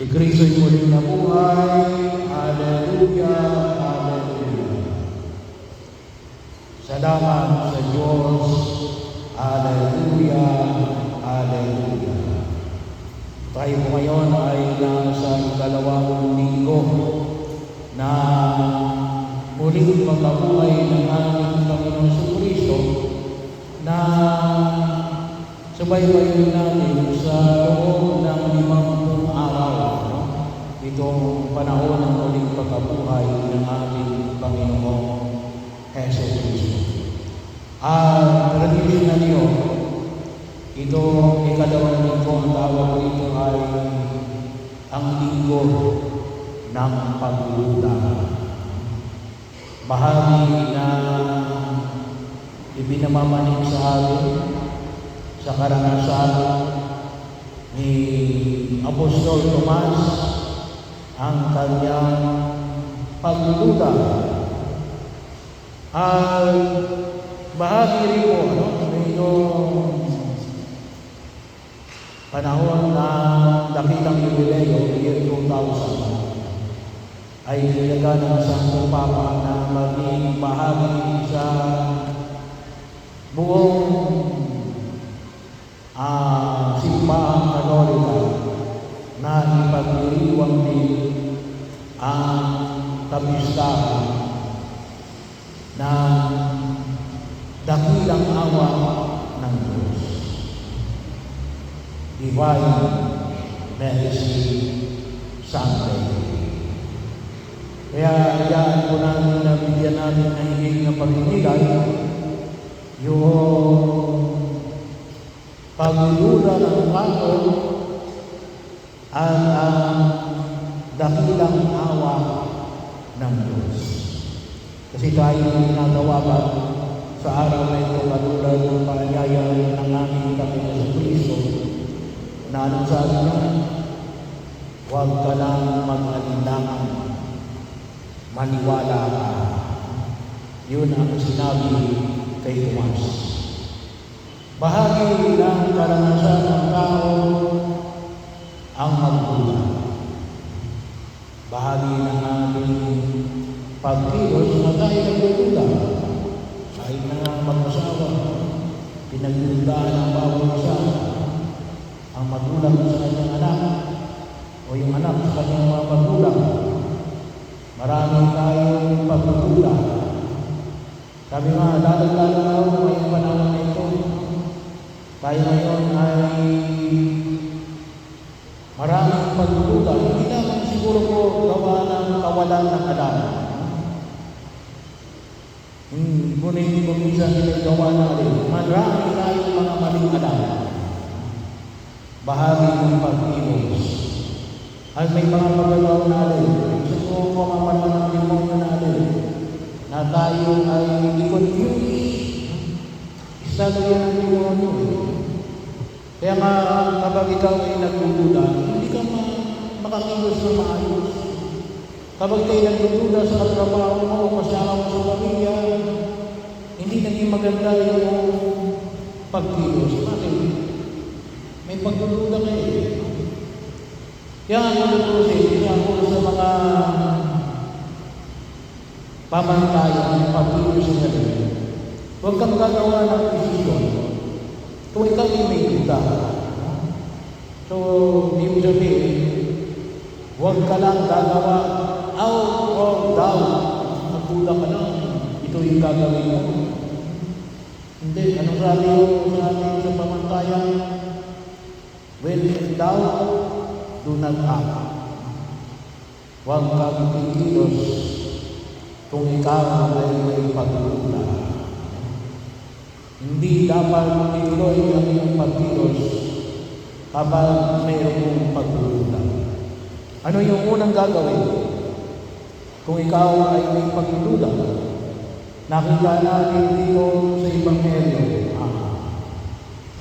Si Kristo'y muling nabuhay. Hallelujah, hallelujah. Salamat sa Diyos. Hallelujah, hallelujah. Tayo po ngayon ay nasa ikalawang linggo na muling pagkabuhay ng ating Panginoong Kristo na subaybayin natin sa loob ng 50 araw. Itong panahon ng muling pagkabuhay ng ating Panginoong Hesus Kristo. At tradisyon na niyo, ito ikalawang linggo, ang tawag dito ay ang linggo ng pagluluda. Bahagi na ibinamamanig sa atin sa karanasan ni Apostol Tomas ang kanyang pagluluda. At bahagi rin po ngayong panahon na dakilang jubileo, year 2000, ay nilaga ng Santo Papa na maging bahagi sa buong simbahang Katolika na ipagdiriwang din ang kapistahan ng dakilang awa ng Diyos. Divine Mercy Sunday. Kaya yan po namin na bigyan natin ng higit na pagpinigay yung pagluluda ng Panginoon at ang dakilang awa ng Diyos. Kasi tayo ginagawagan sa araw na ito katulad ng paanyaya ng aming Panginoon Kristo na anong sabi niya, huwag ka lang mag-alinlangan, maniwala ka. Yun ang sinabi kay Tomas. Bahagi ng karanasan ng tao ang magduda. Bahagi ng ating pagkilos na tayo nagdududa. Kahit na mag-asawa, pinagdududahan ang bawat isa. Ang magulang sa kanyang anak o yung anak sa kanyang mga magulang. Marami tayong pagdududa. Sabi nga, lalo-lalo na ako ngayong panahon na ito. Tayo ngayon ay maraming pagdududa. Hindi naman siguro po gawa ng kawalan ng alam. Ngunit kung minsan nila gawa ng alam. Marami tayong mga maling alam. Bahagi ng pag-iwas. At may mga pagalaw na alam. Gusto ko mamaman ng demonyo na alam. Na tayo ay i-confuse. Isa na yan ang demonyo. Kaya nga, kapag ikaw ay nagdududa, hindi ka makakilos na maayos. Kapag kayo nagdududa sa katrabaho mo o kasama mo sa pamilya, hindi naging maganda yung pagkilos. Bakit? May pagdududa kayo. Kaya ako natusin, kaya ako sa mga pamantayan ng pagkilos sa gabi. Huwag kang gagawa ng desisyon. Kung ikaw ay may duda. So, ibig sabihin, huwag ka lang gagawa out of doubt. Magduda ka lang. Ito yung gagawin mo. Hindi. Anong sabi yung sa pamantayan? When in doubt, do not act. Huwag kang kikilos kung ikaw ay may pagduda. Hindi dapat ituloy ang iyong pagkilos kapag mayroong pagduda. Ano yung unang gagawin? Kung ikaw ay may pagduda, nakita natin dito sa Ebanghelyo,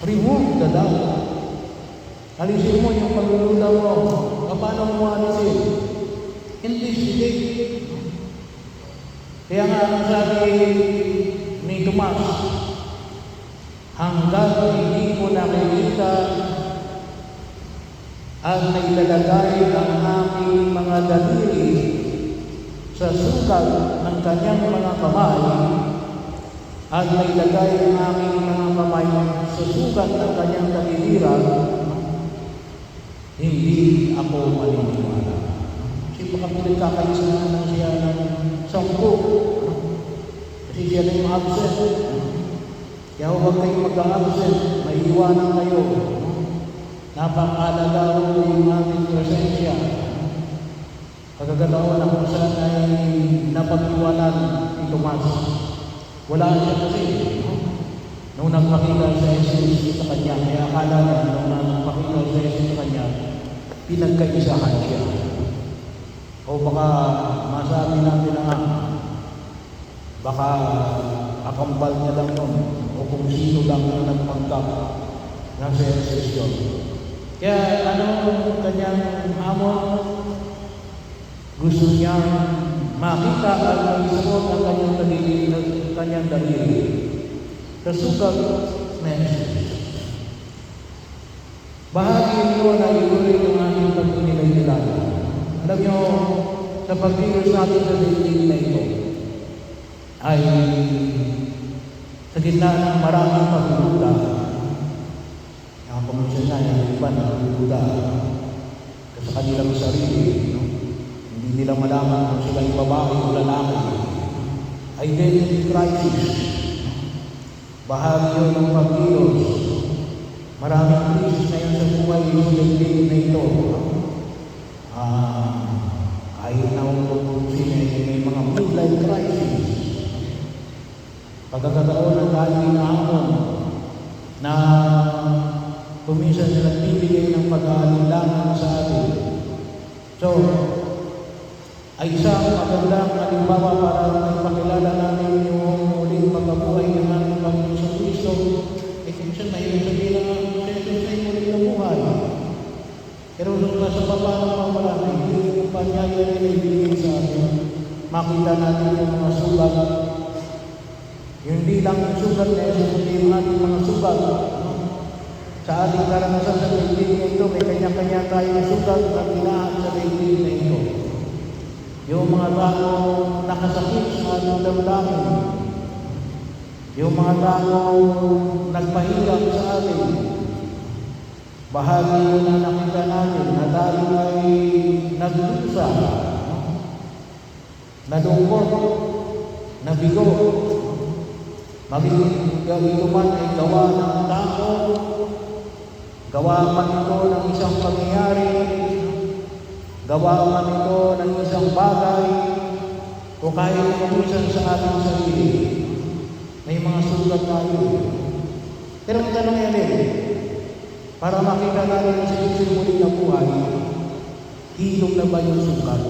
remove the doubt. Alisin mo yung pagduda mo. Paano mo alisin? Investigate. Kaya nga ang sabi ni Tomas, hanggang hindi ko nakikita ang nailalagay ang aming mga daliri sa sukat ng kanyang mga kamay, at nailagay ang aming mga kamay sa sukat ng kanyang kaliliran, hindi ako maniniwala. Kasi baka pinagkakaisahan lang siya ng 10. Kasi siya na yung absent. Kaya huwag kayong mag-absent, may iwanan kayo. Napakalaga ko yung aming presensya. Pagkagalaon na kung saan ay napag-iwanan ni Tomas. Wala siya kasi. Nung nagpakita sa Jesus sa kanya, kaya akala niya nung nagpakita sa Jesus sa kanya, pinagkaisahan siya. O baka masabi natin na baka akambal niya lang nun, o kung sino lang ang nagpanggap ng sa Jesus yun. Kaya anong kanyang hamon? Gusto niya makita at maisuot ang kanyang daliri sa sugat na Jesus. Bahagi ito na iulit ng ating pagninilay-nilay. Alam niyo, sa pagkilos natin sa daigdig na ito, ay sa gitna ng maraming pagdududa, ang pamunsan na yung iba na pagdududa sa kanilang sarili, no? Hindi nila malaman kung sila yung babae o lalaki. Identity crisis. Bahagi yun ng pagkilos. Maraming krisis na yun sa buhay yung daigdig na ito. Kahit na kung sino may mga midlife crisis. Pagkakataon ng dahil inahamon na kuminsan na nagbibigay ng pag-aalinlangan sa atin. So, ay isang magandang halimbawa para magpakilala namin yung muling pagkabuhay ng ating Panginoon sa Kristo. Kuminsan mahirap sabihin na Jesus ay muling nabuhay. Pero nasa baba ng pamamaraan, hindi yung panyaya na ibigay sa atin. Makita natin yung mga sugat. Hindi lang yung sugat na Jesus, hindi yung ating mga sugat. Sa ating karanasan sa daigdig na ito, may kanya-kanya tayong sugat na ginahan sa daigdig na ito. Yung mga taong nakasakit sa ating damdamin. Yung mga taong nagpahirap sa atin. Bahagi yun na nakita natin na tayo ay nagdusa, nadungkot, nabigo. Magiging ito man ay gawa ng tao, gawa man ito ng isang pangyayari, gawa man ito ng isang bagay, o kahit kumisan sa ating sarili. May mga sugat tayo. Pero ang tanong yan para makita natin sa isang muling na buhay, hilong na ba yung sugat?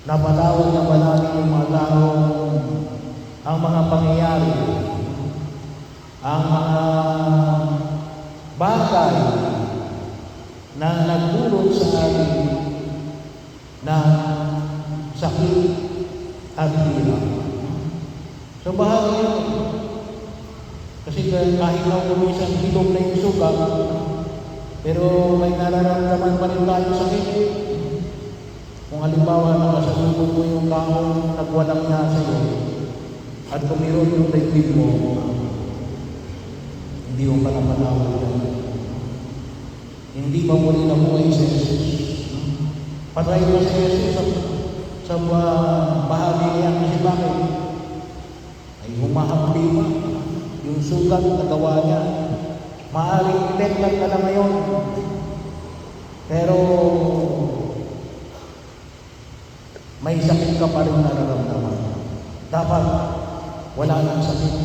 Napatawag na ba natin yung mga taong ang mga pangyayari, ang mga bagay na nagdulot sa atin na sakit at hirap? So bahagi yun. Kasi kahit na kumisan hilong na yung sugat, pero may nararamdaman pa rin tayo sakit. Kung halimbawa nakasalubong mo yung taong nagwalang niya sa iyo, at kung mayroon yung daigdig mo, hindi mo pa napatawag yan. Hindi ba muli na buhay si Jesus? Patay mo si Jesus sa bahagi niya kasi bakit? Ay humahapli pa. Yung sugat na gawa niya, maaaring itetlag ka na ngayon. Pero may sakit ka pa rin nararamdaman. Dapat wala nang sakit.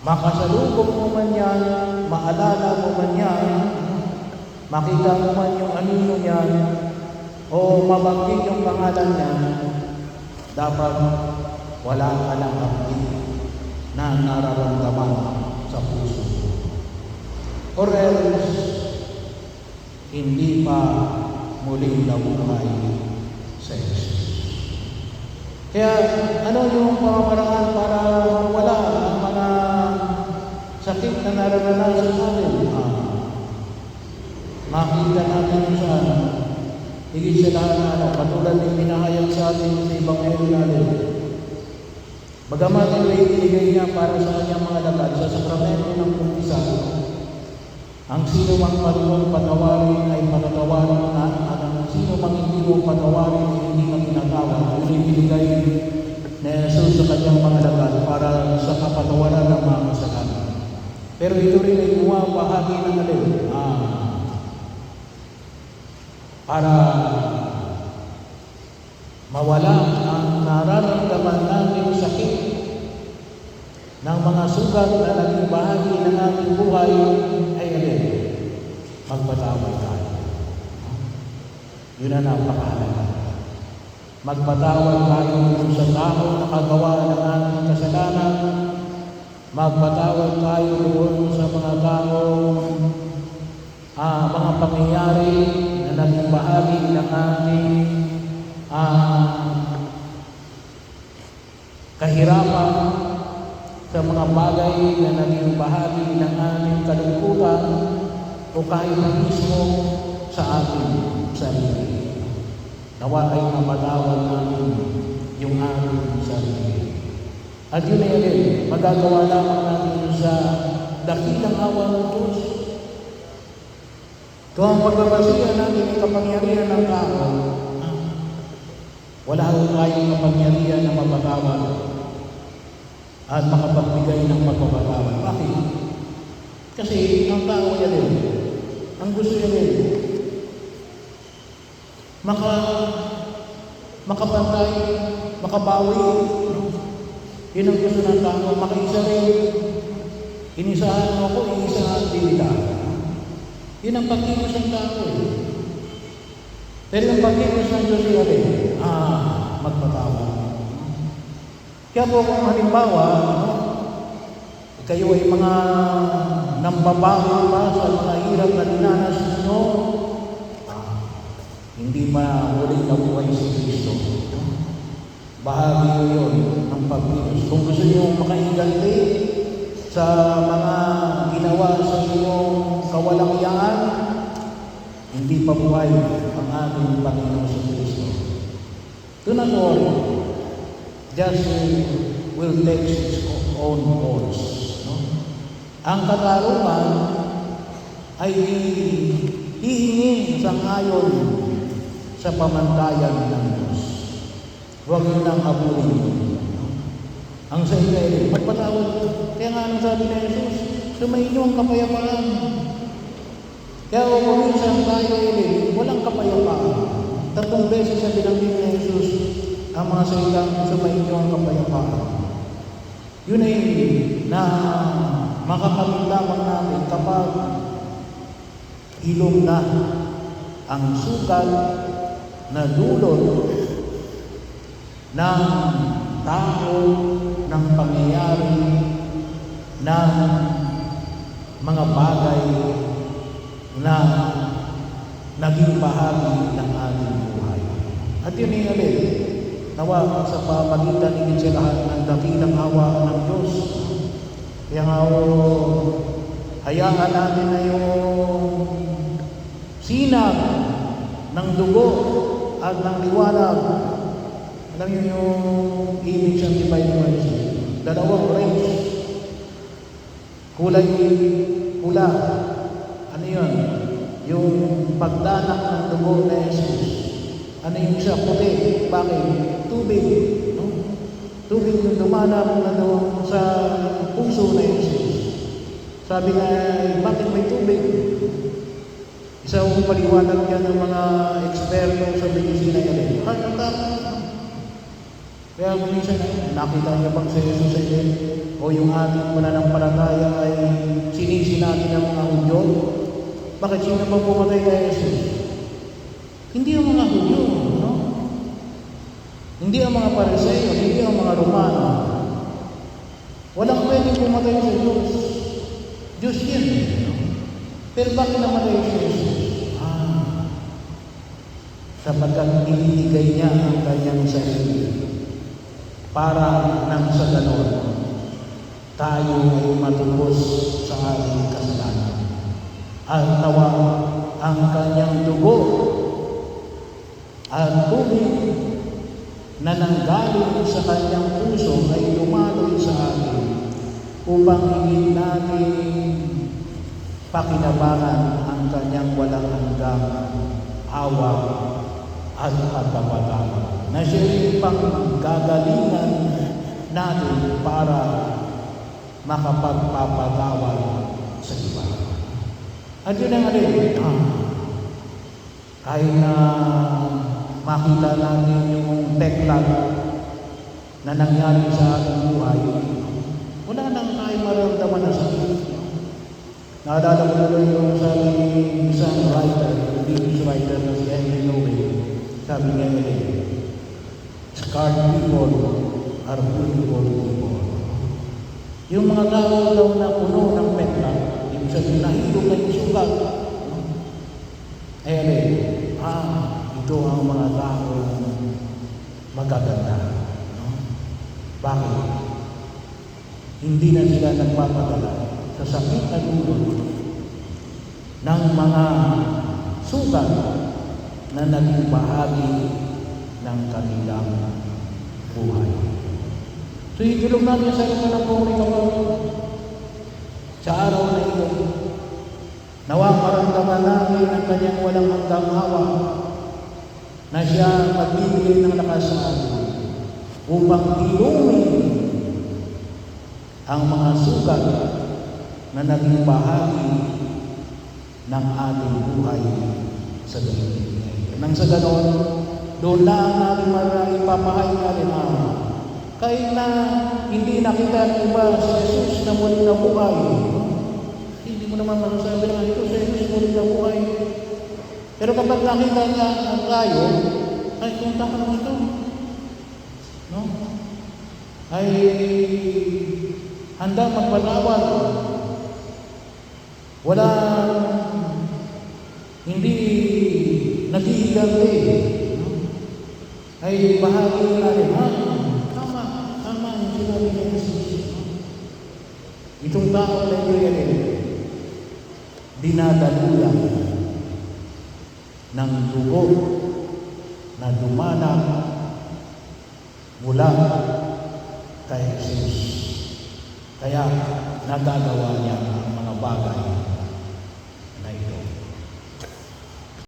Makasalubong mo man yan, maalala mo man yan, makita mo man yung anino niyan, o mabanggit yung pangalan niya, dapat wala ka lang akit na nararamdaman sa puso. Or else, hindi pa muling nabuhay sa Jesus. Kaya ano yung pamamaraan para wala ang mga sakit na nararanasan natin? makita natin saan. Higit sa lahat na katulad ng pinahayag sa atin sa Ebanghelyo natin. Bagamat ito ibigay niya para sa kanyang mga lagad sa sakramento ng kumpisa, ang sino mang marunong patawarin ay patatawarin na, at ang sino mang hindi mo patawarin ay hindi ka pinatawad. Ito ibigay na Jesus sa kanyang mga lagad para sa kapatawaran ng mga kasalanan. Pero ito rin ay bahagi ng alin. Para mawala ang nararamdaman natin sakit ng mga sugat na naging bahagi ng ating buhay ay alin? Magpatawad tayo. Yun ang napakahalaga. Magpatawad tayo sa tao na kagawa ng ating kasalanan. Magpatawad tayo doon sa mga tao, mga pangyayari na naging bahagi ng ating kahirapan, sa mga bagay na naging bahagi ng aming kalungkutan o kahit na mismo sa ating sarili. Nawa ay mapatawad natin yung aming sarili. At yun ay magagawa lamang natin sa dakilang awa ng Diyos. Kung ang pagbabasihan natin ang kapangyarihan ng tao, wala tayong kapangyarihan na mapatawad at makapagbigay ng pagpapatawad. Bakit? Kasi ang tao yan ang gusto yan makapantay, makabawi. Yun ang gusto ng tao, makaisa rin. Inisahan mo ako, inisahan din ka. Yun ang pagkilos ng tao Pero ang pagkilos ng Diyos yan magpatawad. Kaya po kung halimbawa, kayo ay mga nambabago pa sa mga hirap na dinanas ninyo, hindi mahuling nabuhay si Kristo. Bahagi yun ng pagkilos. Kung gusto nyo makaiganti sa mga ginawa sa inyong kawalang-yaan, hindi pa buhay ang ating Panginoon sa Kristo. Do not worry. Just will take its own course. No? Ang katarungan ay hihingi sang-ayon sa pamantayan ng Diyos. Huwag yun ang habulin. Ang sa inyo, magpatawad. Kaya nga anong sabi na Jesus, sumainyo ang kapayapaan. Kaya kung minsan tayo walang kapayapaan. 3 beses sa binanggit na Jesus, ang mga salitang sumainyo ang kapayapaan. Yun ay na makakamit lamang natin kapag ilong na ang sukat na dulot ng tao, ng pangyayari, ng mga bagay na naging bahagi ng ating buhay. At yun ay nawa sa pamagitan ng sa lahat ng dakilang awa ng Diyos. Kaya nga hayaan natin na yung sinag ng dugo at ng liwanag. Alam niyo yung image ng divine mercy. 2 rays. Kulay pula. Ano yun? Yung pagdanak ng dugo na Jesus. Ano yung isa? Puti. Bakit? Tubig. No? Tubig yung dumanap na doon sa puso na Jesus. Sabi nga, bakit may tubig? Isa kong paliwanag yan ng mga eksperto sa medisina yan. Ang tapos. Kaya kung minsan, nakita niyo bang sa Jesus ay o yung ating mananampalataya ay sinisi natin ng mga Hudyo? Bakit sino bang pumatay kay Jesus? Hindi ang mga Hudyo, no? Hindi ang mga Pariseo, hindi ang mga Romano. Walang pwedeng pumatay sa Diyos. Diyos yan. No? Pero bakit namatay si Jesus? Sapagkat iniligay niya ang kanyang sarili. Para nang sa ganon, tayo ay matubos sa ating kasalanan. At nawa ang kanyang dugo at tubig na nanggaling sa kanyang puso ay dumaloy sa atin upang higit natin pakinabangan ang kanyang walang hanggang awa at pagpapatawad na siya'y panggagalingan natin para makapagpapatawad sa iba. At yun ang kahit na makita natin yung teklat na nangyari sa ating buhay, wala nang tayo maramdaman na sakit. Naalala ko tuloy yung sabi ni isang writer, British writer na si Henry Noble. Sabi niya scarred people are beautiful people. Yung mga tao daw na puno ng pekla, yung sabi nahilo na yung sugat. Ito ang mga tao magaganda. Bakit? Hindi na sila nagpapadala sa sakit at ulo ng mga sugat na naging bahagi ng kanilang buhay. So itulong natin sa mga ng pumuli kapatid sa araw na ito. Nawa maramdaman namin ang kanyang walang hanggang awa na siya magbibigay ng lakas sa atin upang ilumin ang mga sugat na naging bahagi ng ating buhay sa daigdig. Nang sa ganon, doon lang natin ipapahay natin kahit na hindi nakita ng iba si Jesus na muli na buhay. Hindi mo naman masasabi na ito si Jesus muli na buhay. Pero kapag nakita niya ang tayo, ay punta ka naman ito. No? Ay handa magpatawad. Wala, hindi naghihiganti. No? Ay bahagi natin, tama yung sinabi niya Jesus. Itong tao na ito dinadaluyan ng dugo na dumanang mula kay Jesus. Kaya nagagawa niya ang mga bagay